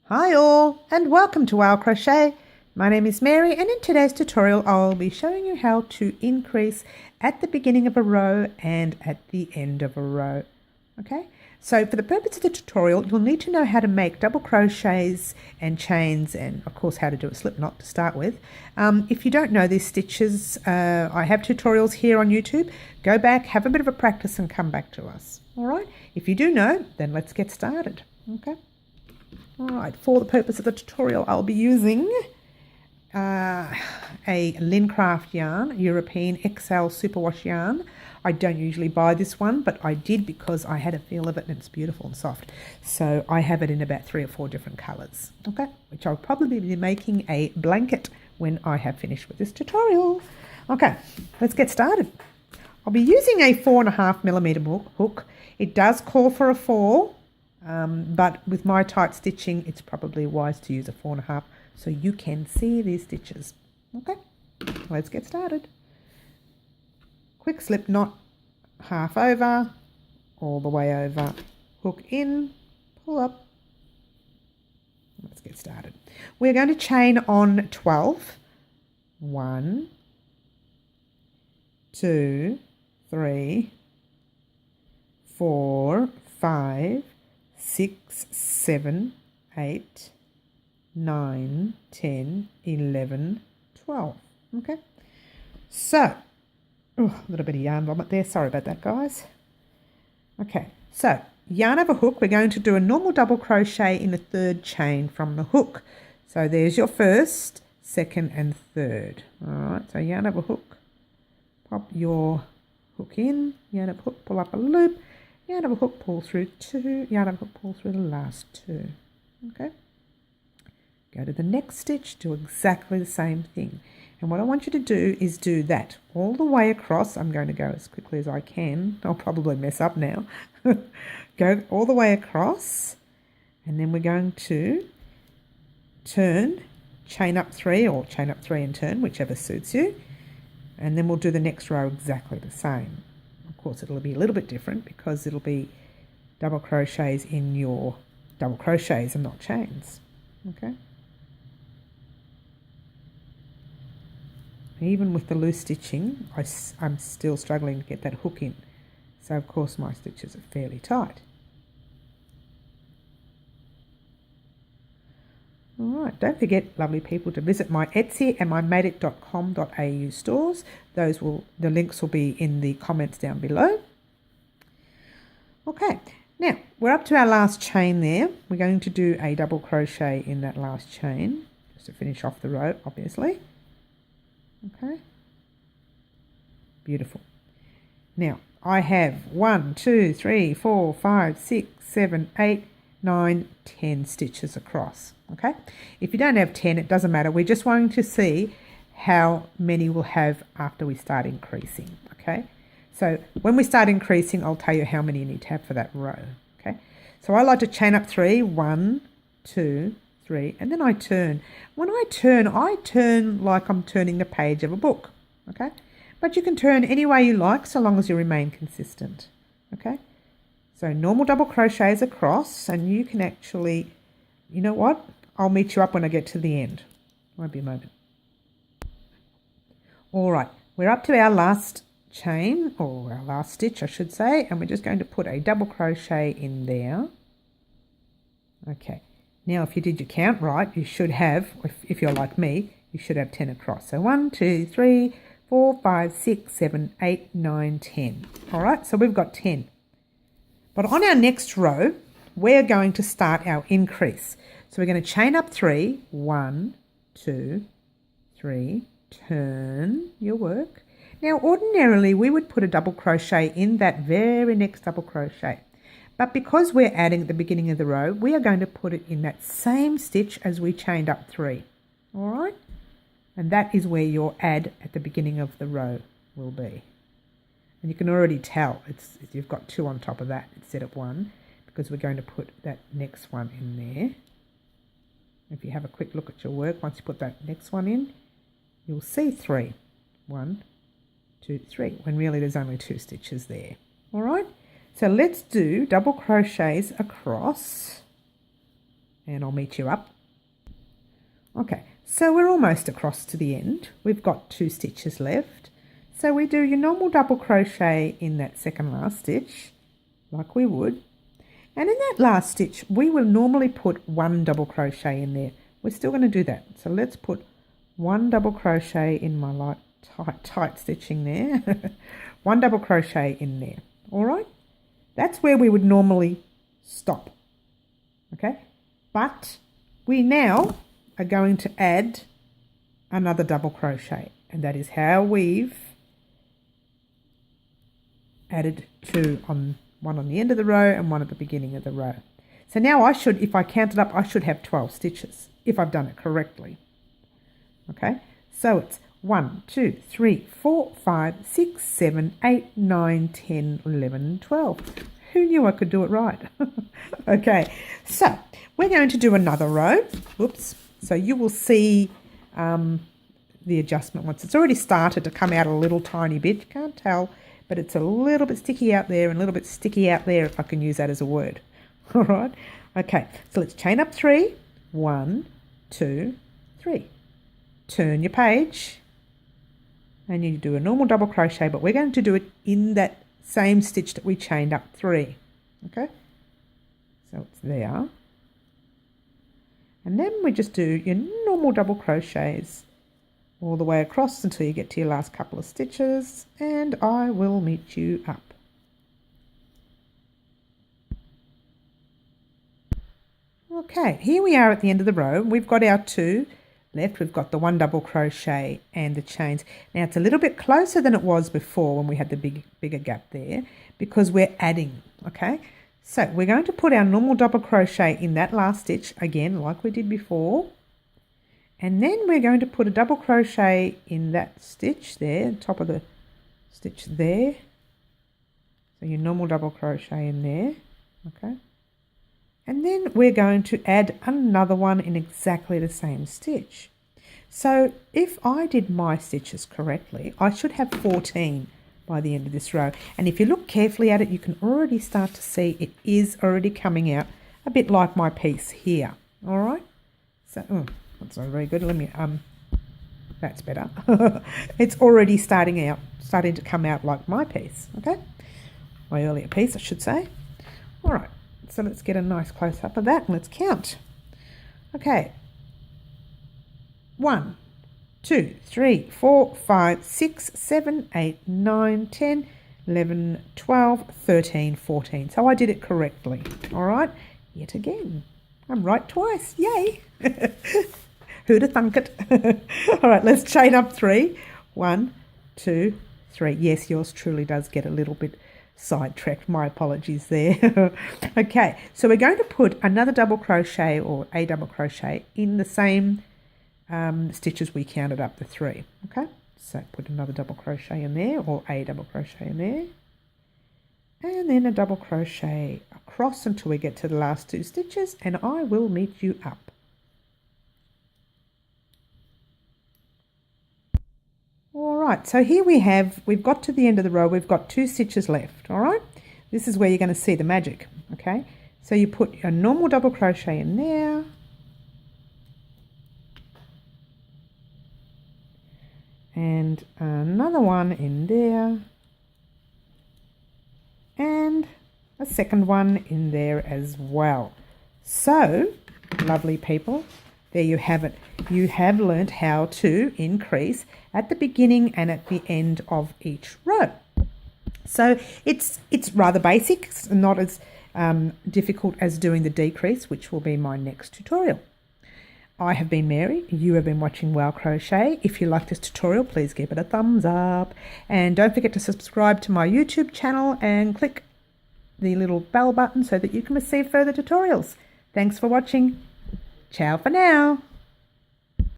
Hi all and welcome to Wild Crochet. My name is Mary and in today's tutorial I'll be showing you how to increase at the beginning of a row and at the end of a row. Okay, so for the purpose of the tutorial you'll need to know how to make double crochets and chains and of course how to do a slip knot to start with. If you don't know these stitches, I have tutorials here on YouTube. Go back, have a bit of a practice and come back to us. Alright, if you do know, then let's get started. Okay. Alright, for the purpose of the tutorial I'll be using a Lincraft yarn, European XL Superwash yarn. I don't usually buy this one, but I did because I had a feel of it and it's beautiful and soft. So I have it in about 3 or 4 different colours, okay, which I'll probably be making a blanket when I have finished with this tutorial. Okay, let's get started. I'll be using a 4.5mm hook. It does call for a 4. But with my tight stitching, it's probably wise to use a 4.5 so you can see these stitches. Okay, let's get started. Quick slip knot, half over, all the way over, hook in, pull up. Let's get started. We're going to chain on 12. 1, 2, 3, 4, 5, 6, 7, 8, 9, 10, 11, 12. Okay, so a little bit of yarn vomit there, sorry about that guys. Okay, so yarn over hook, we're going to do a normal double crochet in the 3rd chain from the hook. So there's your 1st, 2nd and 3rd. Alright, so yarn over hook, pop your hook in, yarn over hook, pull up a loop, yarn over hook, pull through 2, yarn over hook, pull through the last 2. Okay, go to the next stitch, do exactly the same thing. And what I want you to do is do that all the way across. I'm going to go as quickly as I can. I'll probably mess up now. Go all the way across and then we're going to turn, chain up 3 or chain up 3 and turn, whichever suits you. And then we'll do the next row exactly the same. Of course it'll be a little bit different because it'll be double crochets in your double crochets and not chains. Okay, even with the loose stitching I'm still struggling to get that hook in, so of course my stitches are fairly tight. Alright, don't forget, lovely people, to visit my Etsy and my madeit.com.au stores. The links will be in the comments down below. Okay, now we're up to our last chain there. We're going to do a double crochet in that last chain, just to finish off the row, obviously. Okay, beautiful. Now I have 1, 2, 3, 4, 5, 6, 7, 8, 9, 10 stitches across. Okay, if you don't have 10, it doesn't matter. We're just wanting to see how many we'll have after we start increasing. Okay, so when we start increasing, I'll tell you how many you need to have for that row. Okay, so I like to chain up 3, 1, 2, 3, and then I turn. When I turn like I'm turning the page of a book. Okay, but you can turn any way you like so long as you remain consistent. Okay, so normal double crochets across, and you can actually, you know what, I'll meet you up when I get to the end. Won't be a moment. All right, we're up to our last chain, or our last stitch I should say, and we're just going to put a double crochet in there. Okay, now if you did your count right, you should have, if you're like me, you should have 10 across. So 1, 2, 3, 4, 5, 6, 7, 8, 9, 10. All right, so we've got 10. But on our next row, we're going to start our increase. So we're going to chain up 3, 1, 2, 3, turn your work. Now ordinarily we would put a double crochet in that very next double crochet, but because we're adding at the beginning of the row, we are going to put it in that same stitch as we chained up 3. All right, and that is where your add at the beginning of the row will be. And you can already tell you've got 2 on top of that instead of 1, because we're going to put that next one in there. If you have a quick look at your work, once you put that next one in, you'll see 3. 1, 2, 3, when really there's only 2 stitches there. All right, so let's do double crochets across and I'll meet you up. Okay, so we're almost across to the end. We've got 2 stitches left. So we do your normal double crochet in that second last stitch, like we would. And in that last stitch, we will normally put 1 double crochet in there. We're still going to do that. So let's put 1 double crochet in my light tight stitching there. 1 double crochet in there. All right. That's where we would normally stop. Okay. But we now are going to add another double crochet. And that is how we've added 2 one on the end of the row and 1 at the beginning of the row. So now I should, if I count it up, I should have 12 stitches if I've done it correctly. Okay, so it's 1, 2, 3, 4, 5, 6, 7, 8, 9, 10, 11, 12. Who knew I could do it right? Okay, so we're going to do another row. Whoops. So you will see the adjustment once it's already started to come out a little tiny bit. You can't tell, but it's a little bit sticky out there and a little bit sticky out there, if I can use that as a word. All right. Okay, so let's chain up 3. 1, 2, 3. Turn your page and you do a normal double crochet, but we're going to do it in that same stitch that we chained up 3. Okay, so it's there. And then we just do your normal double crochets all the way across until you get to your last couple of stitches, and I will meet you up. Okay, here we are at the end of the row. We've got our 2 left. We've got the 1 double crochet and the chains. Now it's a little bit closer than it was before when we had the bigger gap there, because we're adding. Okay, so we're going to put our normal double crochet in that last stitch again, like we did before. And then we're going to put a double crochet in that stitch there, top of the stitch there. So your normal double crochet in there, okay. And then we're going to add another one in exactly the same stitch. So if I did my stitches correctly, I should have 14 by the end of this row. And if you look carefully at it, you can already start to see it is already coming out a bit like my piece here. All right. So, that's not very good. Let me, that's better. It's already starting to come out like my piece, okay? My earlier piece, I should say. All right, so let's get a nice close-up of that and let's count. Okay. 1, 2, 3, 4, 5, 6, 7, 8, 9, 10, 11, 12, 13, 14. So I did it correctly, all right? Yet again, I'm right twice, yay! Who'd have thunk it? All right, let's chain up 3. 1, 2, 3. Yes, yours truly does get a little bit sidetracked. My apologies there. Okay, so we're going to put another double crochet or a double crochet in the same stitches we counted up the 3. Okay, so put another double crochet in there or a double crochet in there. And then a double crochet across until we get to the last 2 stitches, and I will meet you up. All right, so here we've got to the end of the row, we've got 2 stitches left, all right? This is where you're going to see the magic, okay? So you put a normal double crochet in there. And another one in there. And a second one in there as well. So, lovely people, there you have it. You have learnt how to increase at the beginning and at the end of each row. So it's rather basic. It's not as difficult as doing the decrease, which will be my next tutorial. I have been Mary. You have been watching Wow Crochet. If you like this tutorial, please give it a thumbs up. And don't forget to subscribe to my YouTube channel and click the little bell button so that you can receive further tutorials. Thanks for watching. Ciao for now.